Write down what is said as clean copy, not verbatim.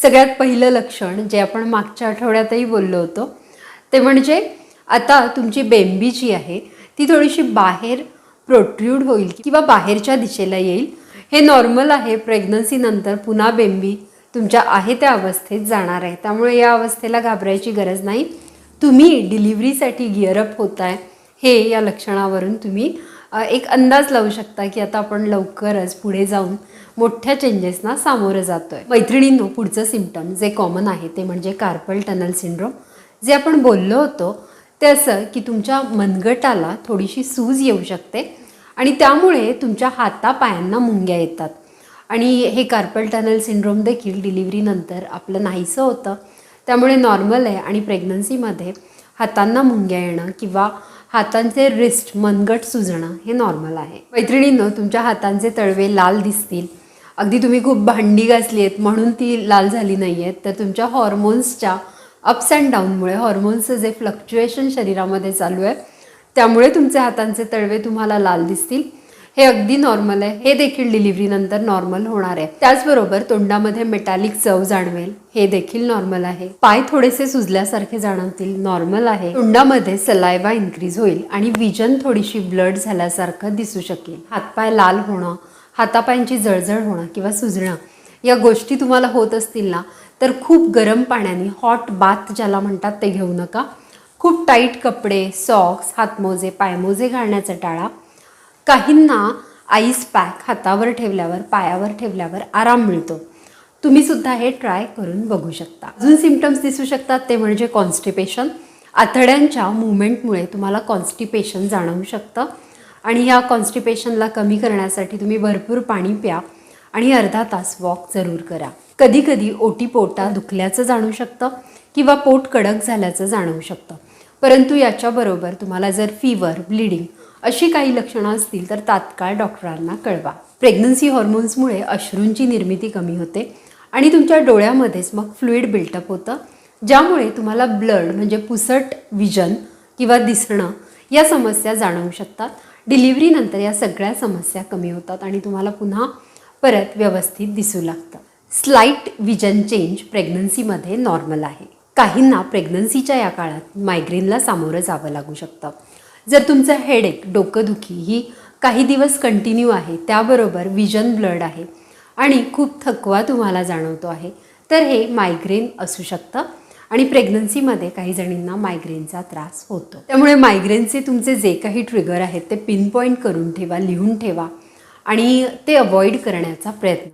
सगळ्यात पहिलं लक्षण जे आपण मागच्या आठवड्यातही बोललो होतो ते म्हणजे आता तुमची बेंबी जी आहे ती थोडीशी बाहेर प्रोट्रूड होईल किंवा बाहेरच्या दिशेला येईल. हे नॉर्मल आहे. प्रेग्नन्सी नंतर पुन्हा बेंबी तुमच्या आहे त्या अवस्थेत जाणार आहे, त्यामुळे या अवस्थेला घाबरायची गरज नाही. तुम्ही डिलिव्हरीसाठी गिअरअप होताय हे या लक्षणावरून तुम्ही एक अंदाज लावू शकता की आता आपण लवकरच पुढे जाऊन मोठ्या चेंजेसना सामोरं जातोय. मैत्रिणींनो, पुढचं सिम्पटम जे कॉमन आहे ते म्हणजे कार्पल टनल सिंड्रोम. जे आपण बोललो होतो ते असं की तुमच्या मनगटाला थोडीशी सूज येऊ शकते आणि त्यामुळे तुमच्या हातापायांना मुंग्या येतात. आणि हे कार्पल टनल सिंड्रोम देखील डिलिव्हरीनंतर आपलं नाहीसं होतं, त्यामुळे नॉर्मल आहे. आणि प्रेग्नन्सीमध्ये हातांना मुंग्या येणं किंवा हातांचे रिस्ट मनगट सुजणं हे नॉर्मल आहे. मैत्रिणींनो, तुमच्या हातांचे तळवे लाल दिसतील. अगदी तुम्ही खूप भांडी घासली आहेत म्हणून ती लाल झाली नाही आहेत, तर तुमच्या हॉर्मोन्सच्या अप्स अँड डाऊनमुळे, हॉर्मोन्सचं जे फ्लक्च्युएशन शरीरामध्ये चालू आहे त्यामुळे तुमचे हातांचे तळवे तुम्हाला लाल दिसतील. हे अगदी नॉर्मल आहे. हे देखील डिलिव्हरीनंतर नॉर्मल होणार आहे. त्याचबरोबर तोंडामध्ये मेटॅलिक चव जाणवेल, हे देखील नॉर्मल आहे. पाय थोडेसे सुजल्यासारखे जाणवतील, नॉर्मल आहे. तोंडामध्ये सलायवा इन्क्रीज होईल आणि विजन थोडीशी ब्लड झाल्यासारखं दिसू शकेल. हातपाय लाल होणं, हातापायांची जळजळ होणं किंवा सुजणं या गोष्टी तुम्हाला होत असतील ना, तर खूप गरम पाण्याने, हॉट बाथ ज्याला म्हणतात ते घेऊ नका. खूप टाईट कपडे, सॉक्स, हातमोजे, पायमोजे घालण्याचा टाळा. काहींना आईस पॅक हातावर ठेवल्यावर, पायावर ठेवल्यावर आराम मिळतो. तुम्ही सुद्धा हे ट्राय करून बघू शकता. अजून सिम्पटम्स दिसू शकतात ते म्हणजे कॉन्स्टिपेशन. आतड्यांच्या मुवमेंटमुळे तुम्हाला कॉन्स्टिपेशन जाणवू शकतं आणि ह्या कॉन्स्टिपेशनला कमी करण्यासाठी तुम्ही भरपूर पाणी प्या आणि अर्धा तास वॉक जरूर करा. कधी कधी ओटी पोटात दुखल्याचं जाणवू शकतं किंवा पोट कडक झाल्याचं जाणवू शकतं. परंतु याच्याबरोबर तुम्हाला जर फीवर, ब्लिडिंग अशी काही लक्षणं असतील तर तात्काळ डॉक्टरांना कळवा. प्रेग्नन्सी हॉर्मोन्समुळे अश्रूंची निर्मिती कमी होते आणि तुमच्या डोळ्यामध्येच मग फ्लुइड बिल्टअप होतं, ज्यामुळे तुम्हाला ब्लड म्हणजे पुसट विजन किंवा दिसणं या समस्या जाणवू शकतात. डिलिव्हरीनंतर या सगळ्या समस्या कमी होतात आणि तुम्हाला पुन्हा परत व्यवस्थित दिसू लागतं. स्लाईट विजन चेंज प्रेग्नन्सीमध्ये नॉर्मल आहे. काहींना प्रेग्नन्सीच्या या काळात मायग्रेनला सामोरं जावं लागू शकतं. जर तुमचं हेडेक, डोकंदुखी ही काही दिवस कंटिन्यू आहे, त्याबरोबर विजन ब्लड आहे आणि खूप थकवा तुम्हाला जाणवतो आहे, तर हे मायग्रेन असू शकतं. आणि प्रेग्नन्सीमध्ये काही जणींना मायग्रेनचा त्रास होतो. त्यामुळे मायग्रेनचे तुमचे जे काही ट्रिगर आहेत ते पिन पॉईंट करून ठेवा, लिहून ठेवा आणि ते अवॉइड करण्याचा प्रयत्न